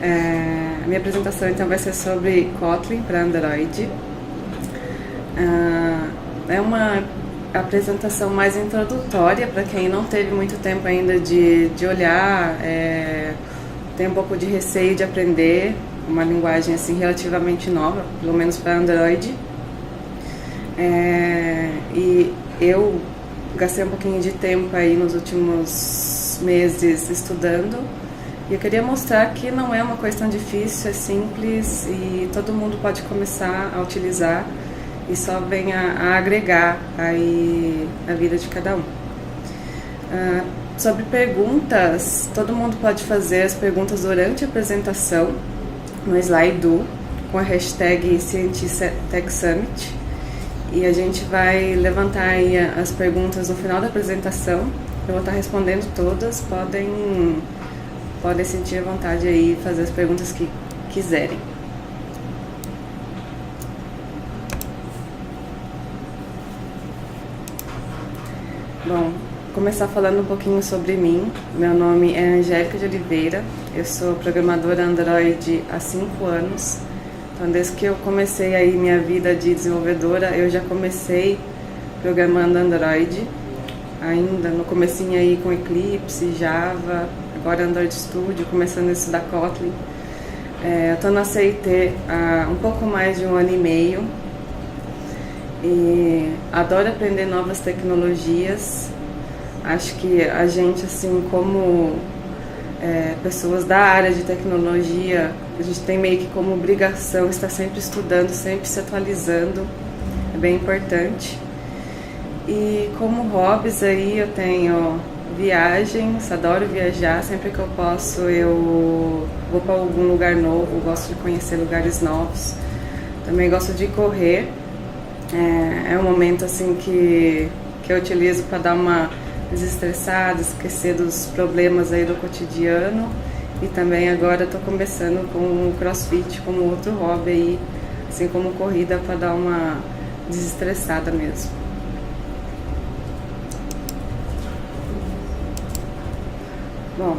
A minha apresentação então vai ser sobre Kotlin para Android. É uma apresentação mais introdutória para quem não teve muito tempo ainda de olhar, tem um pouco de receio de aprender uma linguagem assim relativamente nova, pelo menos para Android. E eu gastei um pouquinho de tempo aí nos últimos meses estudando, e eu queria mostrar que não é uma coisa tão difícil, é simples e todo mundo pode começar a utilizar e só vem a agregar aí a vida de cada um. Sobre perguntas, todo mundo pode fazer as perguntas durante a apresentação no Slido com a hashtag ScientificTechSummit, e a gente vai levantar aí as perguntas no final da apresentação. Eu vou estar respondendo todas, podem sentir a vontade aí e fazer as perguntas que quiserem. Bom, vou começar falando um pouquinho sobre mim. Meu nome é Angélica de Oliveira, eu sou programadora Android há 5 anos. Então, desde que eu comecei aí minha vida de desenvolvedora, eu já comecei programando Android, ainda no comecinho aí com Eclipse, Java, agora Android Studio, começando a estudar Kotlin. Eu estou na CIT há um pouco mais de 1 ano e meio e adoro aprender novas tecnologias. Acho que a gente, assim como pessoas da área de tecnologia, a gente tem meio que como obrigação estar sempre estudando, sempre se atualizando, é bem importante. E como hobbies aí eu tenho viagens, adoro viajar, sempre que eu posso eu vou para algum lugar novo, gosto de conhecer lugares novos. Também gosto de correr, é um momento assim que eu utilizo para dar uma desestressada, esquecer dos problemas aí do cotidiano. E também agora estou começando com o CrossFit como outro hobby aí, assim como corrida, para dar uma desestressada mesmo. Bom,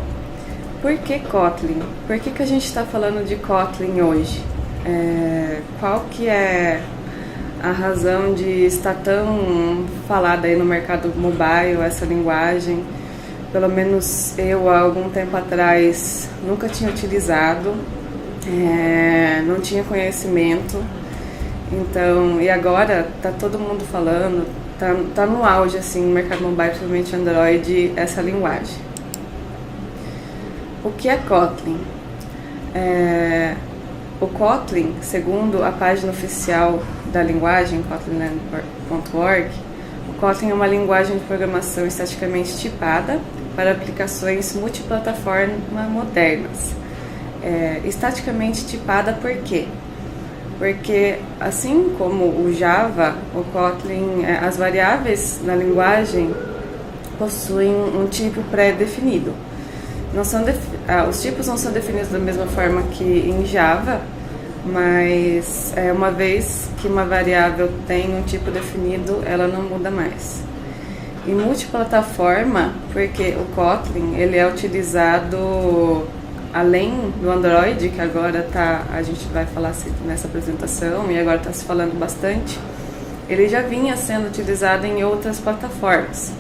por que Kotlin? Por que a gente está falando de Kotlin hoje? Qual que é a razão de estar tão falada aí no mercado mobile, essa linguagem? Pelo menos eu, há algum tempo atrás, nunca tinha utilizado, não tinha conhecimento. Então, e agora tá todo mundo falando, tá no auge assim, no mercado mobile, principalmente Android, essa linguagem. O que é Kotlin? O Kotlin, segundo a página oficial da linguagem, kotlinland.org, o Kotlin é uma linguagem de programação estaticamente tipada para aplicações multiplataforma modernas. Estaticamente tipada por quê? Porque, assim como o Java, o Kotlin, as variáveis na linguagem possuem um tipo pré-definido. Os tipos não são definidos da mesma forma que em Java, mas uma vez que uma variável tem um tipo definido, ela não muda mais. E multiplataforma, porque o Kotlin ele é utilizado além do Android, que agora a gente vai falar nessa apresentação e agora está se falando bastante, ele já vinha sendo utilizado em outras plataformas,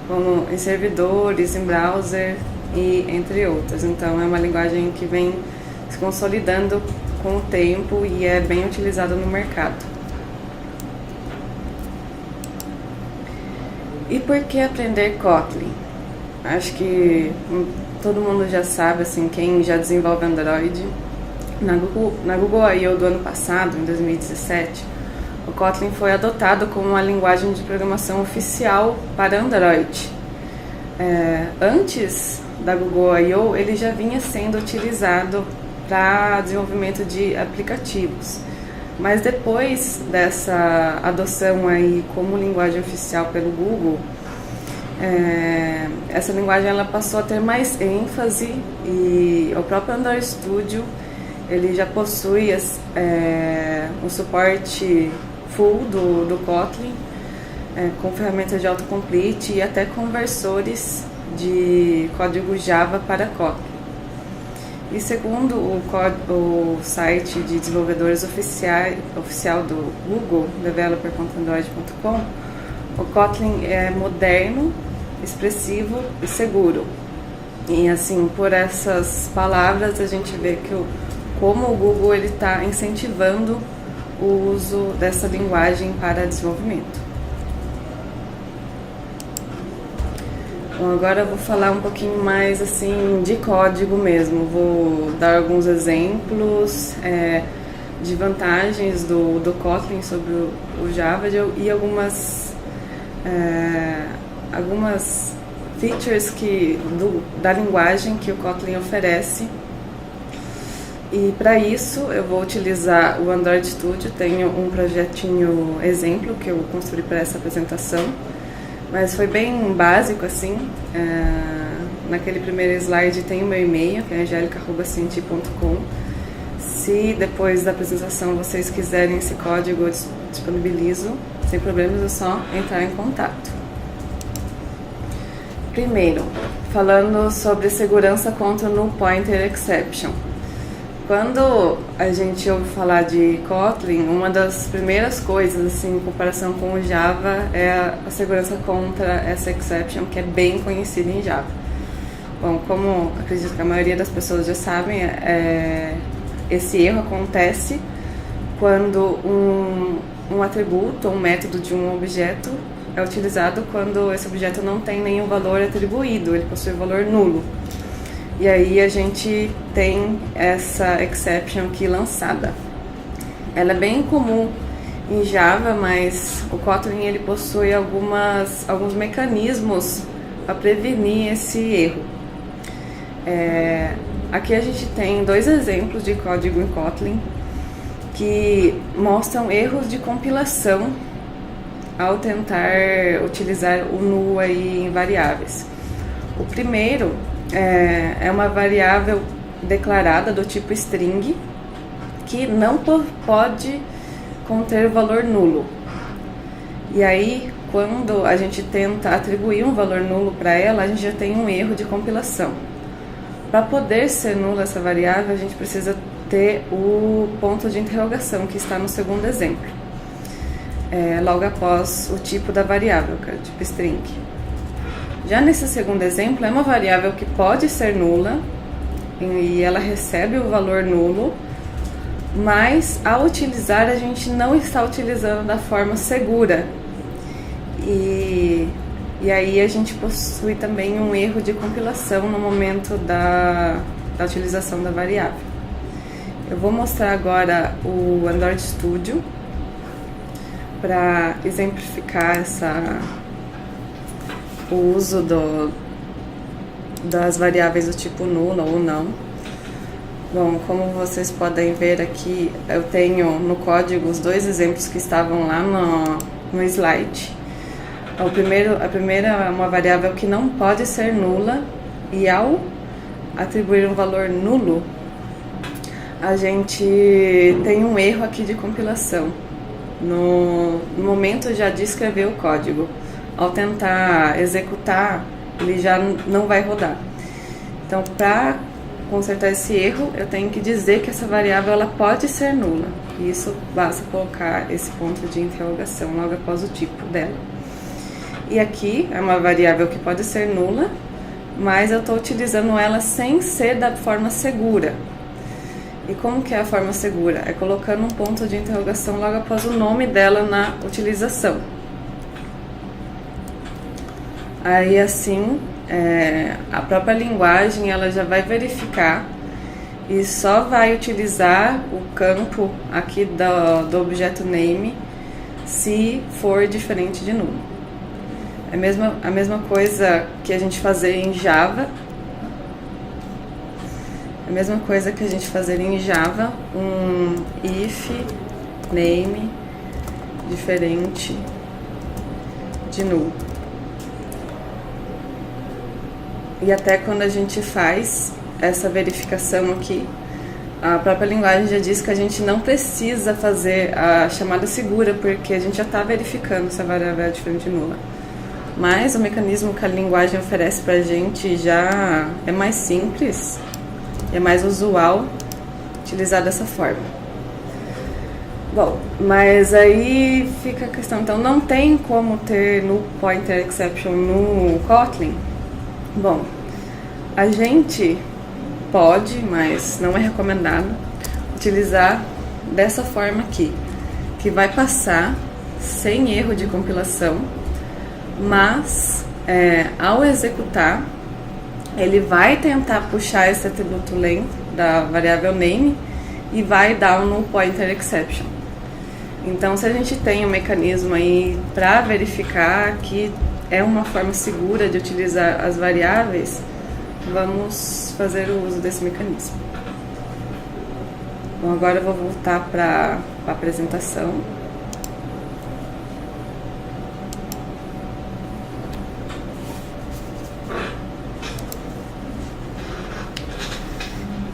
como em servidores, em browser e entre outras. Então é uma linguagem que vem se consolidando com o tempo e é bem utilizada no mercado. E por que aprender Kotlin? Acho que todo mundo já sabe, assim, quem já desenvolve Android. Na Google I/O do ano passado, em 2017, o Kotlin foi adotado como uma linguagem de programação oficial para Android. Antes da Google I/O, ele já vinha sendo utilizado para desenvolvimento de aplicativos. Mas depois dessa adoção aí como linguagem oficial pelo Google, essa linguagem ela passou a ter mais ênfase, e o próprio Android Studio ele já possui um suporte full do Kotlin, com ferramentas de autocomplete e até conversores de código Java para Kotlin. E segundo o site de desenvolvedores oficial do Google, developer.android.com, o Kotlin é moderno, expressivo e seguro. E assim, por essas palavras, a gente vê que como o Google está incentivando o uso dessa linguagem para desenvolvimento. Bom, agora eu vou falar um pouquinho mais assim de código mesmo. Vou dar alguns exemplos de vantagens do Kotlin sobre o Java e algumas features da linguagem que o Kotlin oferece. E para isso eu vou utilizar o Android Studio. Tenho um projetinho exemplo que eu construí para essa apresentação, mas foi bem básico assim. Naquele primeiro slide tem o meu e-mail, que é angelica@cinti.com. Se depois da apresentação vocês quiserem esse código, eu disponibilizo sem problemas, é só entrar em contato. Primeiro, falando sobre segurança contra null pointer exception. Quando a gente ouve falar de Kotlin, uma das primeiras coisas, assim, em comparação com o Java, é a segurança contra essa exception, que é bem conhecida em Java. Bom, como acredito que a maioria das pessoas já sabem, esse erro acontece quando um atributo, um método de um objeto é utilizado quando esse objeto não tem nenhum valor atribuído, ele possui valor nulo. E aí a gente tem essa exception aqui lançada. Ela é bem comum em Java, mas o Kotlin ele possui alguns mecanismos para prevenir esse erro. Aqui a gente tem 2 exemplos de código em Kotlin que mostram erros de compilação ao tentar utilizar o null aí em variáveis. O primeiro é uma variável declarada do tipo string que não pode conter o valor nulo. E aí, quando a gente tenta atribuir um valor nulo para ela, a gente já tem um erro de compilação. Para poder ser nula essa variável, a gente precisa ter o ponto de interrogação que está no segundo exemplo, logo após o tipo da variável, que é o tipo string. Já nesse segundo exemplo, é uma variável que pode ser nula e ela recebe o valor nulo, mas ao utilizar a gente não está utilizando da forma segura. E aí a gente possui também um erro de compilação no momento da utilização da variável. Eu vou mostrar agora o Android Studio para exemplificar o uso das variáveis do tipo nula ou não. Bom, como vocês podem ver aqui, eu tenho no código os 2 exemplos que estavam lá no slide. A primeira é uma variável que não pode ser nula, e ao atribuir um valor nulo, a gente tem um erro aqui de compilação no momento já de escrever o código. Ao tentar executar, ele já não vai rodar. Então, para consertar esse erro, eu tenho que dizer que essa variável ela pode ser nula. E isso basta colocar esse ponto de interrogação logo após o tipo dela. E aqui é uma variável que pode ser nula, mas eu estou utilizando ela sem ser da forma segura. E como que é a forma segura? É colocando um ponto de interrogação logo após o nome dela na utilização. Aí assim, a própria linguagem ela já vai verificar e só vai utilizar o campo aqui do objeto name se for diferente de nulo. É a mesma coisa que a gente fazer em Java. A mesma coisa que a gente fazer em Java, um if name diferente de null. E até quando a gente faz essa verificação aqui, a própria linguagem já diz que a gente não precisa fazer a chamada segura, porque a gente já está verificando se a variável é diferente de nula. Mas o mecanismo que a linguagem oferece para a gente já é mais simples É mais usual utilizar dessa forma. Bom, mas aí fica a questão, então não tem como ter null pointer exception no Kotlin? Bom, a gente pode, mas não é recomendado, utilizar dessa forma aqui, que vai passar sem erro de compilação, mas ao executar, ele vai tentar puxar esse atributo length da variável name e vai dar um null pointer exception. Então, se a gente tem um mecanismo aí para verificar que é uma forma segura de utilizar as variáveis, vamos fazer o uso desse mecanismo. Bom, agora eu vou voltar para a apresentação.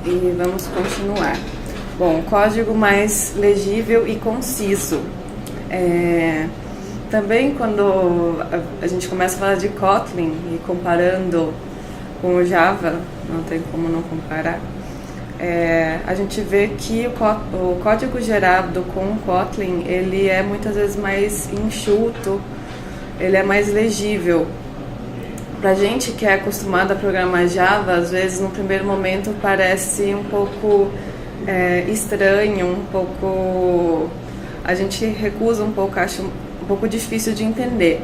E vamos continuar. Bom, código mais legível e conciso. Também quando a gente começa a falar de Kotlin e comparando com o Java, não tem como não comparar, a gente vê que o código gerado com o Kotlin, ele é muitas vezes mais enxuto, ele é mais legível. Pra gente que é acostumado a programar Java, às vezes no primeiro momento parece um pouco estranho, um pouco... a gente recusa um pouco, acha um pouco difícil de entender.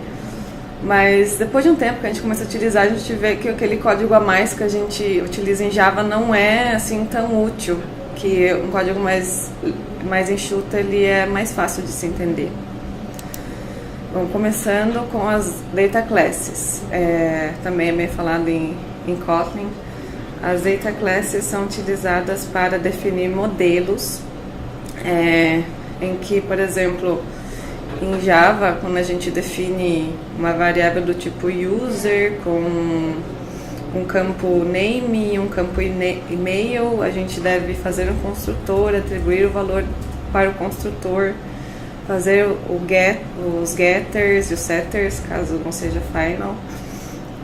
Mas depois de um tempo que a gente começa a utilizar, a gente vê que aquele código a mais que a gente utiliza em Java não é assim tão útil, que um código mais enxuto ele é mais fácil de se entender. Bom, começando com as data classes, também é bem falado em Kotlin. As data classes são utilizadas para definir modelos, em que, por exemplo, em Java, quando a gente define uma variável do tipo user com um campo name e um campo email, a gente deve fazer um construtor, atribuir o valor para o construtor, fazer os getters e os setters, caso não seja final.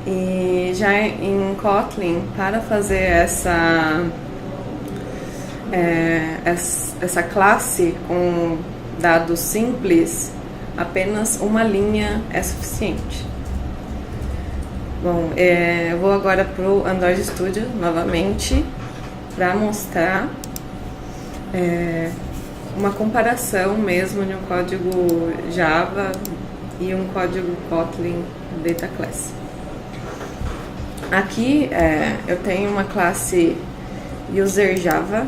E já em Kotlin, para fazer essa classe com dados simples, apenas uma linha é suficiente. Bom, eu vou agora para o Android Studio novamente para mostrar uma comparação mesmo de um código Java e um código Kotlin Data Class. Aqui eu tenho uma classe User Java,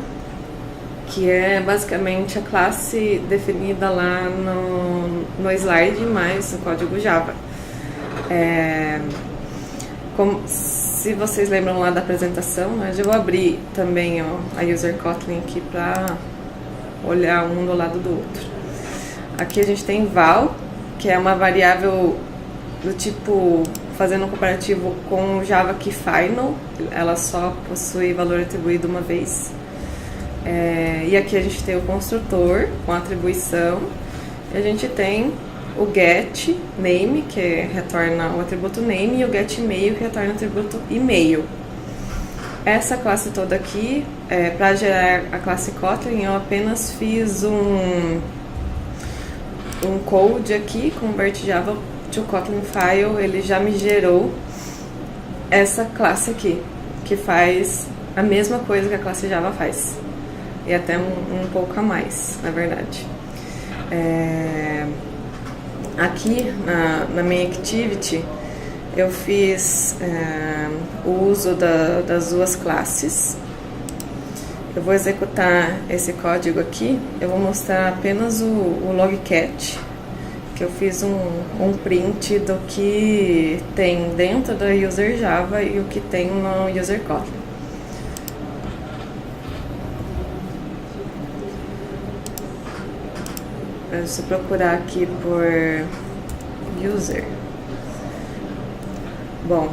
que é basicamente a classe definida lá no slide, mais no código Java. Se vocês lembram lá da apresentação, né, eu vou abrir também a User Kotlin aqui para olhar um do lado do outro. Aqui a gente tem val, que é uma variável do tipo, fazendo um comparativo com o Java Key Final, ela só possui valor atribuído uma vez. E aqui a gente tem o construtor com atribuição, e a gente tem o get name, que retorna o atributo name, e o get email, que retorna o atributo email. Essa classe toda aqui, para gerar a classe Kotlin, eu apenas fiz um code aqui, convert Java to Kotlin file, ele já me gerou essa classe aqui, que faz a mesma coisa que a classe Java faz, e até um pouco a mais, na verdade. Aqui na main activity eu fiz o uso das duas classes. Eu vou executar esse código aqui. Eu vou mostrar apenas o logcat, que eu fiz um print do que tem dentro da User Java e o que tem no User Kotlin. Se eu procurar aqui por user. Bom,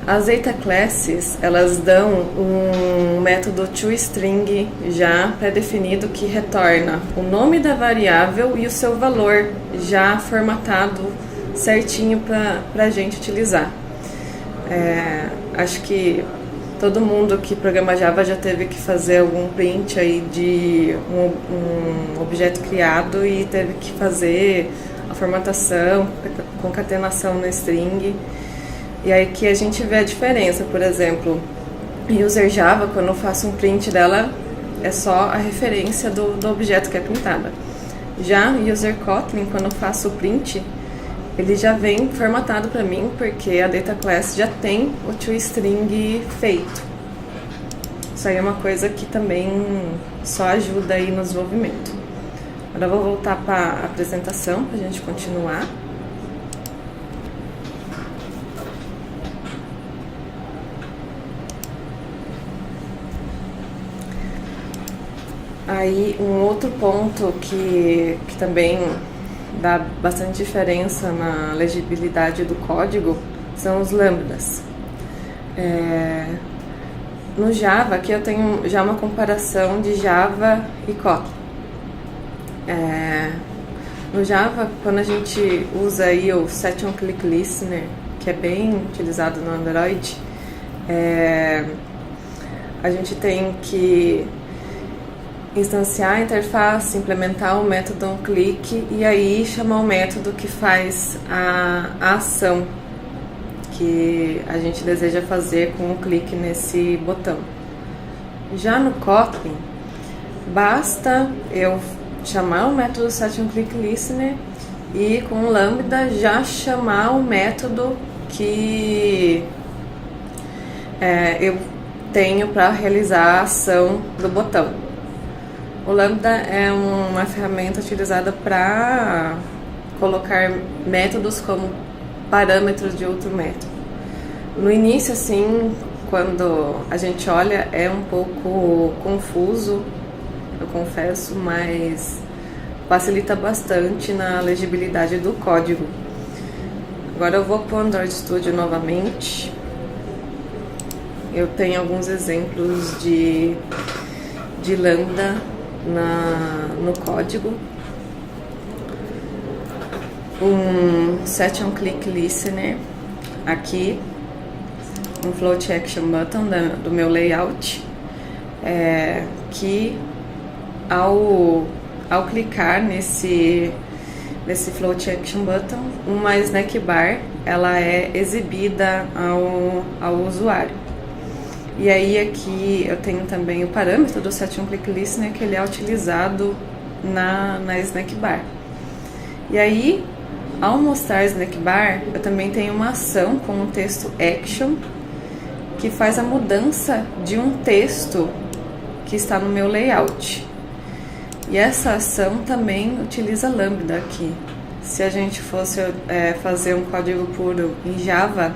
as data classes, elas dão um método toString já pré-definido que retorna o nome da variável e o seu valor já formatado certinho para a gente utilizar. Acho que todo mundo que programa Java já teve que fazer algum print aí de um objeto criado e teve que fazer a formatação, concatenação na string. E aí que a gente vê a diferença. Por exemplo, user Java, quando eu faço um print dela, é só a referência do objeto que é pintada. Já user Kotlin, quando eu faço o print, ele já vem formatado para mim, porque a data class já tem o toString feito. Isso aí é uma coisa que também só ajuda aí no desenvolvimento. Agora eu vou voltar para a apresentação para a gente continuar. Aí um outro ponto que também dá bastante diferença na legibilidade do código são os lambdas. No Java, aqui eu tenho já uma comparação de Java e Kotlin. No Java, quando a gente usa aí o Set on Click Listener, que é bem utilizado no Android, a gente tem que instanciar a interface, implementar o método onClick e aí chamar o método que faz a ação que a gente deseja fazer com o clique nesse botão. Já no Kotlin, basta eu chamar o método setOnClickListener e com o lambda já chamar o método que eu tenho para realizar a ação do botão. O lambda é uma ferramenta utilizada para colocar métodos como parâmetros de outro método. No início, assim, quando a gente olha, é um pouco confuso, eu confesso, mas facilita bastante na legibilidade do código. Agora eu vou para o Android Studio novamente. Eu tenho alguns exemplos de lambda no código. Um Set on Click Listener aqui, um Float Action Button do meu layout, que ao clicar nesse Float Action Button, uma snack bar ela é exibida ao usuário. E aí aqui eu tenho também o parâmetro do Set on Click Listener, que ele é utilizado na snack bar. E aí, ao mostrar a snack bar, eu também tenho uma ação com um texto action, que faz a mudança de um texto que está no meu layout. E essa ação também utiliza lambda aqui. Se a gente fosse fazer um código puro em Java,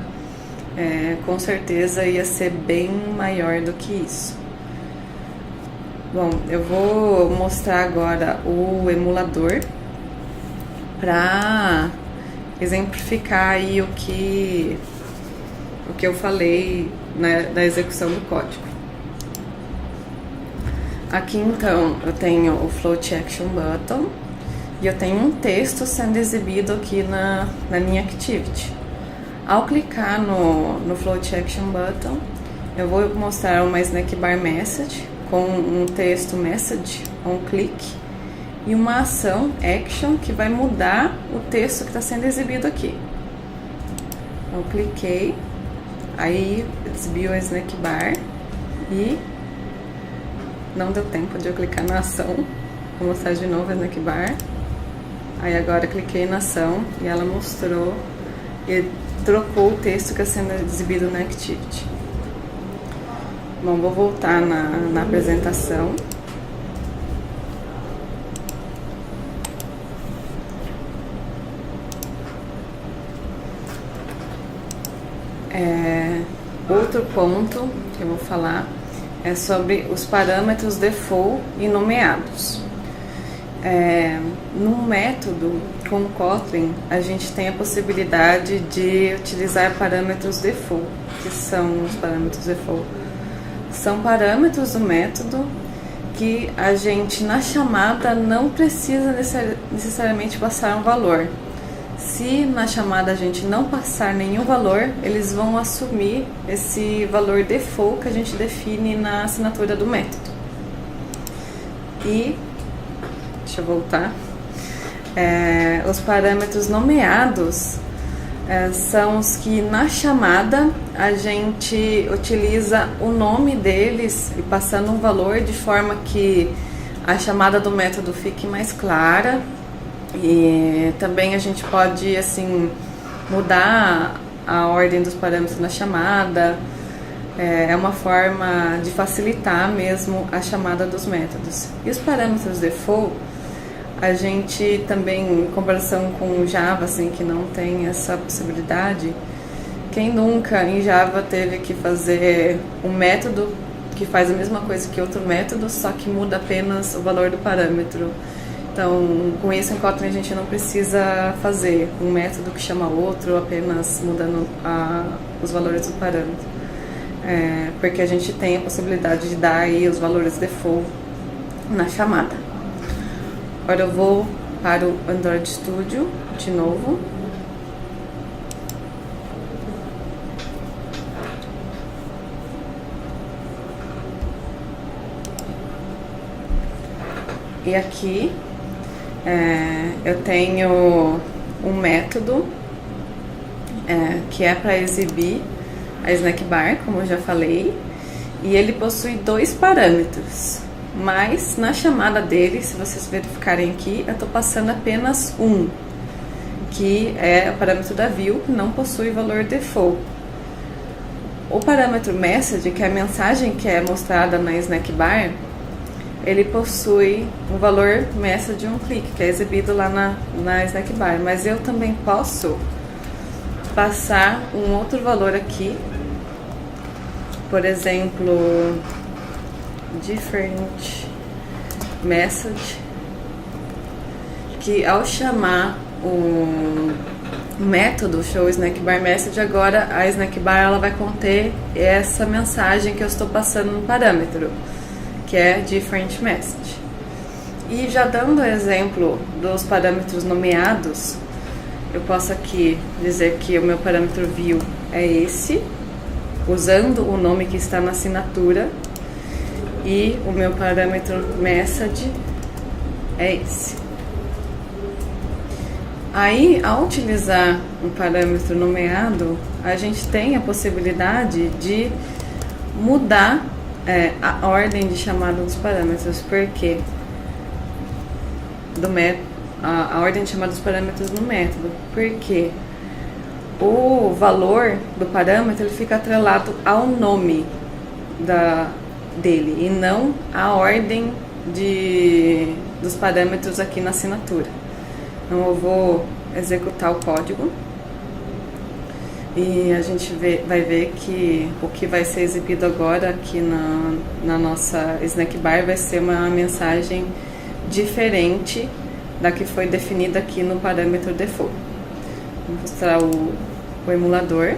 com certeza ia ser bem maior do que isso. Bom, eu vou mostrar agora o emulador para exemplificar aí o que eu falei, né, da execução do código. Aqui então eu tenho o Float Action Button e eu tenho um texto sendo exibido aqui na minha Activity. Ao clicar no Float Action Button, eu vou mostrar uma snack bar message com um texto message on click e uma ação action que vai mudar o texto que está sendo exibido aqui. Eu cliquei, aí exibiu a snack bar e não deu tempo de eu clicar na ação. Vou mostrar de novo a snack bar. Aí agora cliquei na ação e ela mostrou e trocou o texto que está sendo exibido na Activity. Bom, vou voltar na apresentação. Outro ponto que eu vou falar é sobre os parâmetros default e nomeados. No método com Kotlin, a gente tem a possibilidade de utilizar parâmetros default. O que são os parâmetros default? São parâmetros do método que a gente, na chamada, não precisa necessariamente passar um valor. Se na chamada a gente não passar nenhum valor, eles vão assumir esse valor default que a gente define na assinatura do método. E, deixa eu voltar, os parâmetros nomeados são os que na chamada a gente utiliza o nome deles e passando um valor de forma que a chamada do método fique mais clara. E também a gente pode assim mudar a ordem dos parâmetros na chamada. É uma forma de facilitar mesmo a chamada dos métodos. E os parâmetros default, a gente também, em comparação com o Java, assim, que não tem essa possibilidade, quem nunca em Java teve que fazer um método que faz a mesma coisa que outro método, só que muda apenas o valor do parâmetro. Então, com isso em Kotlin a gente não precisa fazer um método que chama outro, apenas mudando os valores do parâmetro. Porque a gente tem a possibilidade de dar aí os valores default na chamada. Agora eu vou para o Android Studio de novo. E aqui eu tenho um método que é para exibir a snack bar, como eu já falei, e ele possui 2 parâmetros, mas na chamada dele, se vocês verificarem aqui, eu estou passando apenas um, que é o parâmetro da view, que não possui valor default. O parâmetro message, que é a mensagem que é mostrada na snack bar, ele possui um valor message um clique, que é exibido lá na snack bar, mas eu também posso passar um outro valor aqui, por exemplo, different message, que ao chamar o método show snack bar message, agora a snack bar ela vai conter essa mensagem que eu estou passando no parâmetro, que é different message. E já dando exemplo dos parâmetros nomeados, eu posso aqui dizer que o meu parâmetro view é esse, usando o nome que está na assinatura, e o meu parâmetro message é esse. Aí, ao utilizar um parâmetro nomeado, a gente tem a possibilidade de mudar a ordem de chamada dos parâmetros, porque a ordem de chamada dos parâmetros no método, porque o valor do parâmetro ele fica atrelado ao nome dele e não à ordem dos parâmetros aqui na assinatura. Então eu vou executar o código e a gente vai ver que o que vai ser exibido agora aqui na nossa snack bar vai ser uma mensagem diferente da que foi definida aqui no parâmetro default. Vou mostrar o emulador.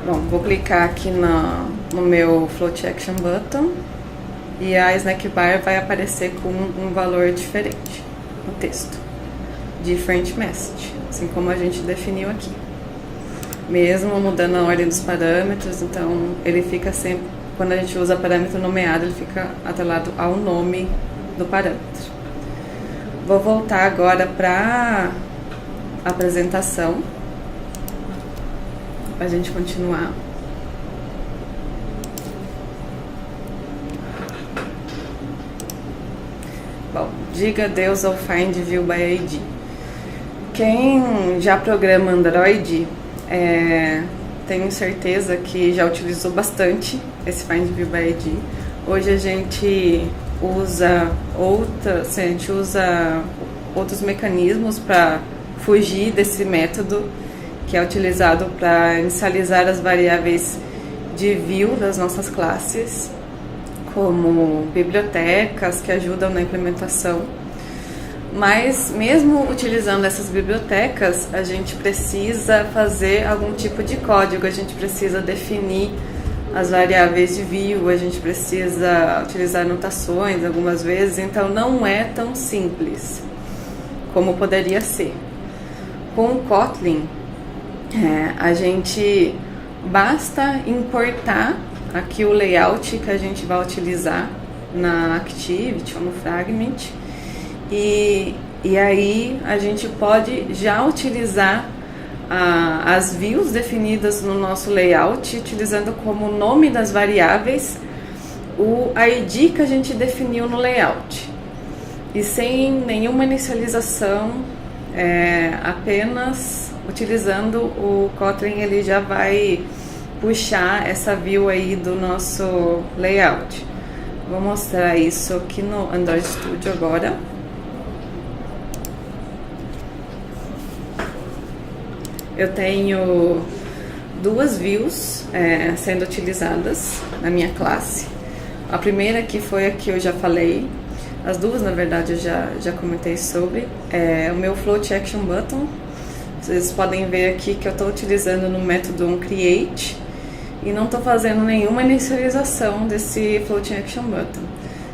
Bom, vou clicar aqui no meu float action button e a snack bar vai aparecer com um valor diferente no texto, different message, assim como a gente definiu aqui, mesmo mudando a ordem dos parâmetros. Então ele fica sempre, quando a gente usa parâmetro nomeado, ele fica atrelado ao nome do parâmetro. Vou voltar agora para a apresentação para a gente continuar. Bom, diga Deus ao Find View by ID. Quem já programa Android, tenho certeza que já utilizou bastante esse Find View by ID. Hoje a gente usa outros mecanismos para fugir desse método que é utilizado para inicializar as variáveis de view das nossas classes, como bibliotecas que ajudam na implementação. Mas mesmo utilizando essas bibliotecas, a gente precisa fazer algum tipo de código, a gente precisa definir as variáveis de view, a gente precisa utilizar anotações algumas vezes, então não é tão simples como poderia ser. Com o Kotlin, a gente basta importar aqui o layout que a gente vai utilizar na Activity ou no Fragment, e aí a gente pode já utilizar as views definidas no nosso layout, utilizando como nome das variáveis o ID que a gente definiu no layout, e sem nenhuma inicialização, apenas utilizando o Kotlin, ele já vai puxar essa view aí do nosso layout. Vou mostrar isso aqui no Android Studio agora. Eu tenho duas views sendo utilizadas na minha classe. A primeira aqui foi a que eu já falei. As duas, na verdade, eu já comentei sobre. O meu Float Action Button. Vocês podem ver aqui que eu estou utilizando no método onCreate e não estou fazendo nenhuma inicialização desse Float Action Button.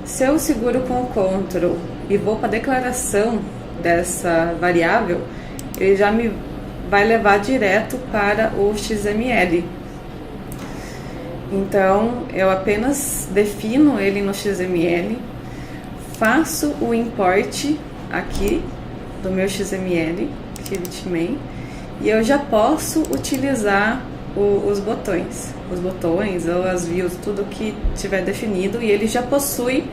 Se eu seguro com o Ctrl e vou para a declaração dessa variável, ele já me vai levar direto para o XML. Então, eu apenas defino ele no XML, faço o import aqui do meu XML, Activity Main, e eu já posso utilizar os botões ou as views, tudo que tiver definido, e ele já possui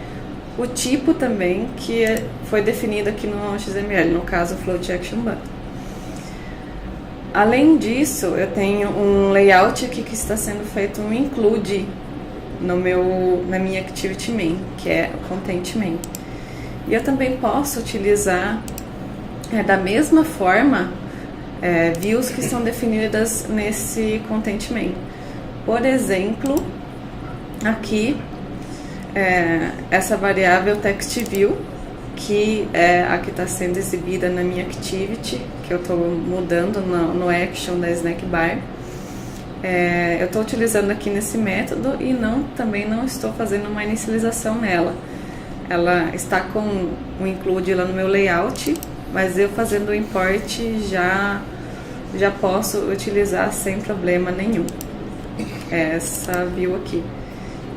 o tipo também que foi definido aqui no XML, no caso o Float Action Button. Além disso, eu tenho um layout aqui que está sendo feito um include na minha Activity Main, que é o Content Main. E eu também posso utilizar da mesma forma views que são definidas nesse Content Main. Por exemplo, aqui essa variável TextView, que é a que está sendo exibida na minha Activity, que eu estou mudando no Action da Snackbar. Eu estou utilizando aqui nesse método e também não estou fazendo uma inicialização nela. Ela está com o include lá no meu layout, mas eu fazendo o import já posso utilizar sem problema nenhum essa view aqui.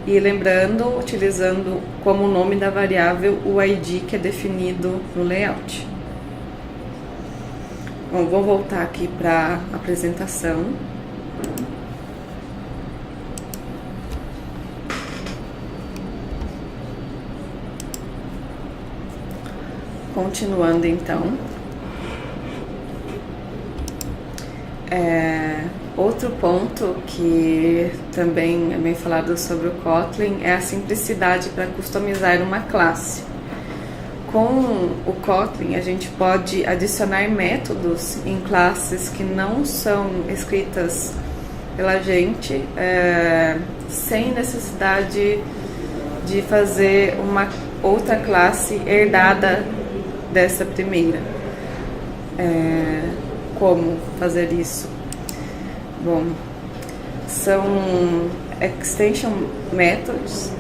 E lembrando, utilizando como nome da variável o ID que é definido no layout. Bom, vou voltar aqui para a apresentação. Continuando então. Outro ponto que também é bem falado sobre o Kotlin é a simplicidade para customizar uma classe. Com o Kotlin, a gente pode adicionar métodos em classes que não são escritas pela gente, sem necessidade de fazer uma outra classe herdada dessa primeira. Como fazer isso? Bom, são extension methods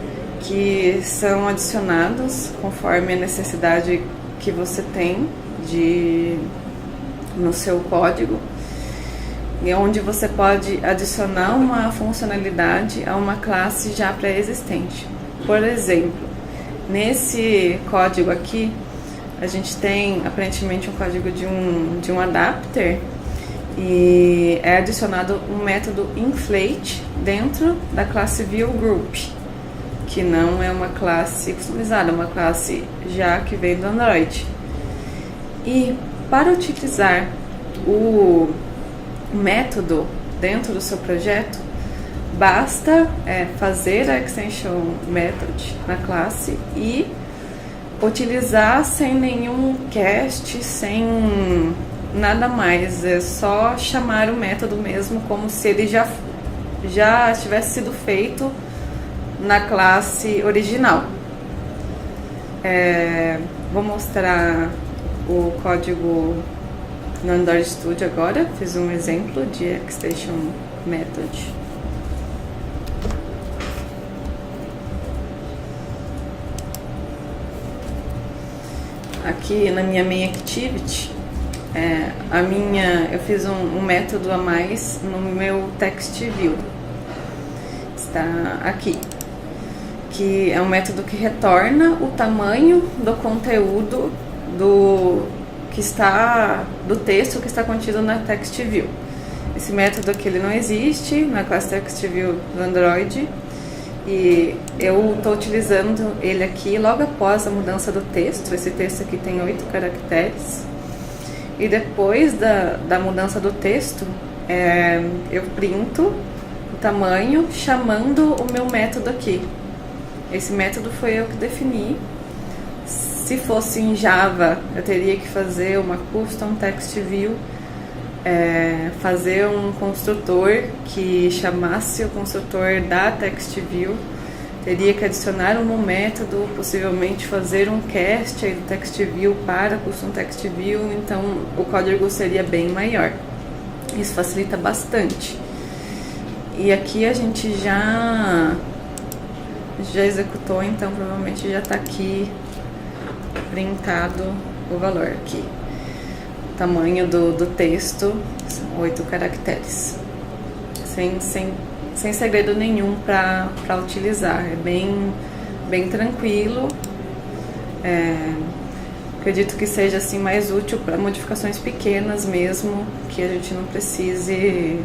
que são adicionados conforme a necessidade que você tem no seu código, e onde você pode adicionar uma funcionalidade a uma classe já pré-existente. Por exemplo, nesse código aqui, a gente tem aparentemente um código de um adapter, e é adicionado um método inflate dentro da classe viewGroup, que não é uma classe customizada, é uma classe já que vem do Android. E para utilizar o método dentro do seu projeto, basta fazer a extension method na classe e utilizar sem nenhum cast, sem nada mais, é só chamar o método mesmo, como se ele já tivesse sido feito na classe original. Vou mostrar o código no Android Studio agora, fiz um exemplo de extension method. aqui na minha main activity, eu fiz um método a mais no meu text view. Está aqui, que é um método que retorna o tamanho do conteúdo do texto que está contido na text view. Esse método aqui ele não existe na classe text view do Android, e eu estou utilizando ele aqui logo após a mudança do texto. Esse texto aqui tem 8 caracteres, e depois da mudança do texto, eu printo o tamanho chamando o meu método aqui. Esse método foi eu que defini. Se fosse em Java, eu teria que fazer uma custom text view, fazer um construtor que chamasse o construtor da text view, teria que adicionar um método, possivelmente fazer um cast aí do text view para custom text view, então o código seria bem maior. Isso facilita bastante. E aqui a gente já executou, então provavelmente já está aqui printado o valor aqui. O tamanho do texto são 8 caracteres. Sem segredo nenhum para utilizar. É bem tranquilo. Acredito que seja assim mais útil para modificações pequenas mesmo, que a gente não precise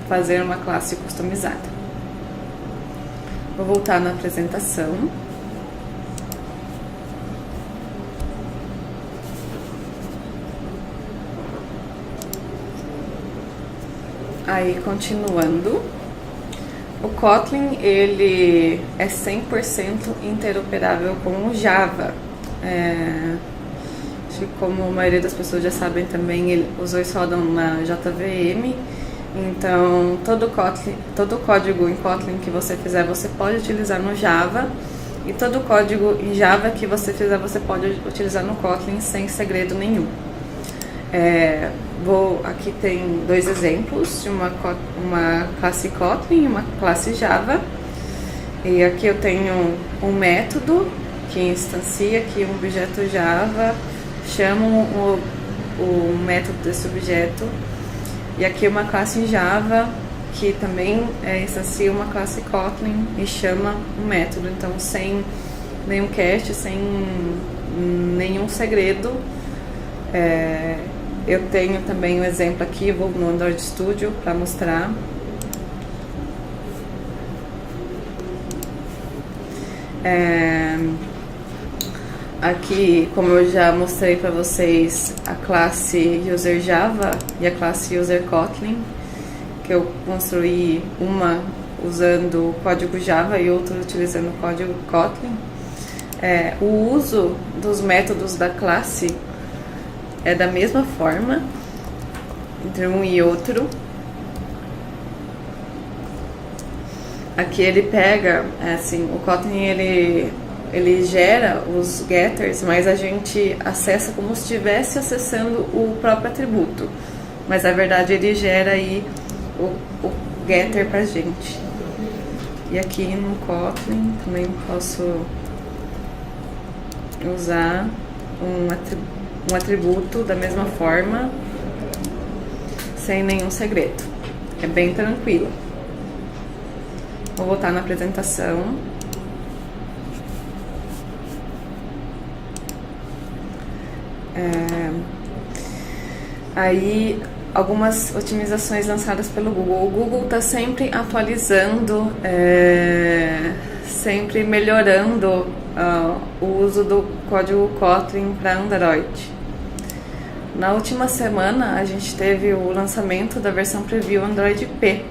fazer uma classe customizada. Vou voltar na apresentação. Aí, continuando, o Kotlin ele é 100% interoperável com o Java. Acho que como a maioria das pessoas já sabem também, os dois rodam na JVM. Então, todo código em Kotlin que você fizer, você pode utilizar no Java. E todo código em Java que você fizer, você pode utilizar no Kotlin sem segredo nenhum. Aqui tem 2 exemplos de uma classe Kotlin e uma classe Java. E aqui eu tenho um método que instancia aqui um objeto Java, chamo o método desse objeto. E aqui uma classe Java que também instancia uma classe Kotlin e chama um método. Então, sem nenhum cast, sem nenhum segredo. Eu tenho também um exemplo aqui, vou no Android Studio para mostrar. Aqui, como eu já mostrei para vocês, a classe User Java e a classe User Kotlin, que eu construí uma usando o código Java e outra utilizando o código Kotlin. O uso dos métodos da classe é da mesma forma entre um e outro. Aqui ele pega, o Kotlin ele gera os getters, mas a gente acessa como se estivesse acessando o próprio atributo. Mas na verdade ele gera aí o getter pra gente. E aqui no Kotlin também posso usar um atributo da mesma forma, sem nenhum segredo. É bem tranquilo. Vou voltar na apresentação. Aí, algumas otimizações lançadas pelo Google. O Google está sempre atualizando, sempre melhorando o uso do código Kotlin para Android. Na última semana, a gente teve o lançamento da versão Preview Android P.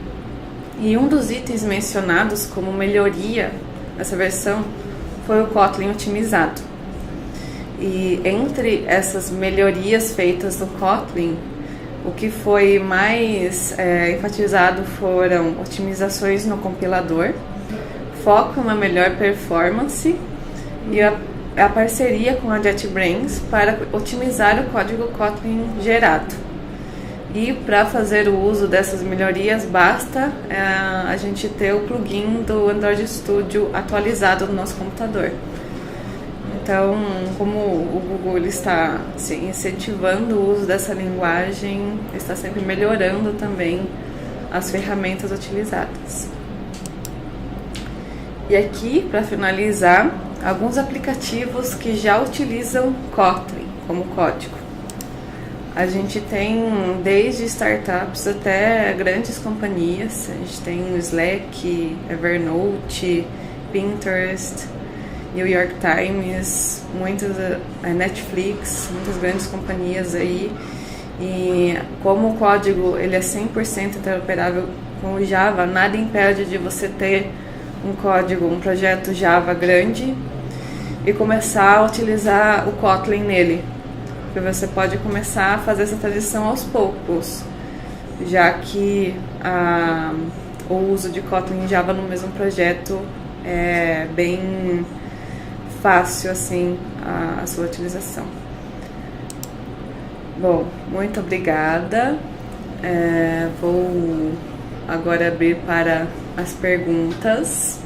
E um dos itens mencionados como melhoria nessa versão foi o Kotlin otimizado. E entre essas melhorias feitas no Kotlin, o que foi mais enfatizado foram otimizações no compilador, foco na melhor performance e a parceria com a JetBrains para otimizar o código Kotlin gerado. E para fazer o uso dessas melhorias, basta a gente ter o plugin do Android Studio atualizado no nosso computador. Então, como o Google ele está assim, incentivando o uso dessa linguagem, está sempre melhorando também as ferramentas utilizadas. E aqui, para finalizar, alguns aplicativos que já utilizam Kotlin como código. A gente tem desde startups até grandes companhias. A gente tem o Slack, Evernote, Pinterest, New York Times, Netflix, muitas grandes companhias aí. E como o código ele é 100% interoperável com o Java, nada impede de você ter um código, um projeto Java grande e começar a utilizar o Kotlin nele. Porque você pode começar a fazer essa transição aos poucos, já que o uso de Kotlin e Java no mesmo projeto é bem fácil assim a sua utilização. Bom, muito obrigada. Vou agora abrir para as perguntas.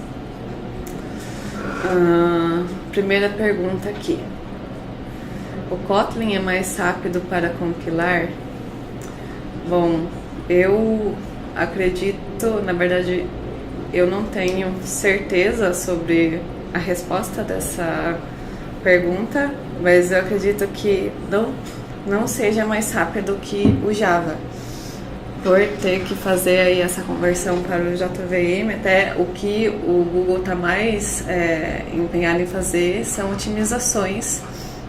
Primeira pergunta aqui. O Kotlin é mais rápido para compilar? Bom, eu acredito, na verdade, eu não tenho certeza sobre a resposta dessa pergunta, mas eu acredito que não seja mais rápido que o Java, por ter que fazer aí essa conversão para o JVM. Até o que o Google está mais empenhado em fazer são otimizações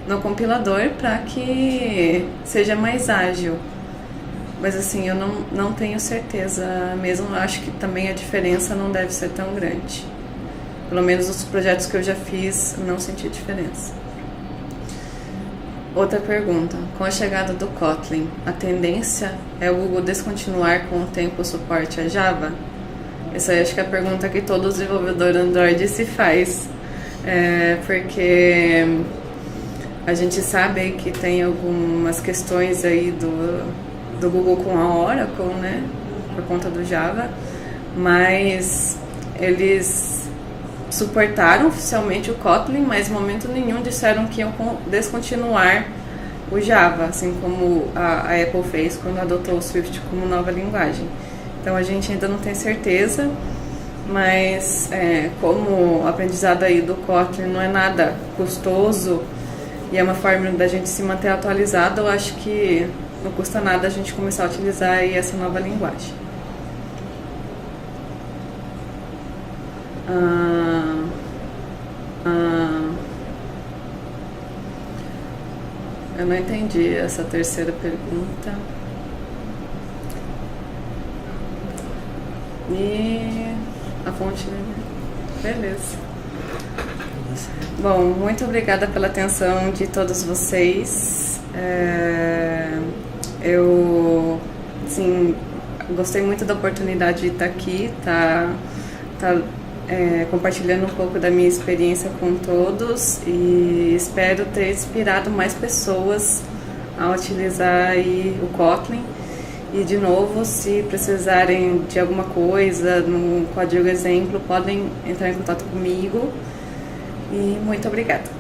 no compilador para que seja mais ágil. Mas assim, eu não tenho certeza mesmo. Eu acho que também a diferença não deve ser tão grande. Pelo menos os projetos que eu já fiz, não senti diferença. Outra pergunta. Com a chegada do Kotlin, a tendência é o Google descontinuar com o tempo o suporte a Java? Essa aí acho que é a pergunta que todo desenvolvedor Android se faz. Porque a gente sabe que tem algumas questões aí do Google com a Oracle, né? Por conta do Java. Mas eles suportaram oficialmente o Kotlin, mas em momento nenhum disseram que iam descontinuar o Java, assim como a Apple fez quando adotou o Swift como nova linguagem. Então a gente ainda não tem certeza, mas como o aprendizado aí do Kotlin não é nada custoso e é uma forma da gente se manter atualizado, eu acho que não custa nada a gente começar a utilizar aí essa nova linguagem. Eu não entendi essa terceira pergunta. E a fonte, beleza. Bom, muito obrigada pela atenção de todos vocês. Eu, sim, gostei muito da oportunidade de estar aqui, compartilhando um pouco da minha experiência com todos e espero ter inspirado mais pessoas a utilizar aí o Kotlin. E de novo, se precisarem de alguma coisa no código exemplo, podem entrar em contato comigo. E muito obrigada.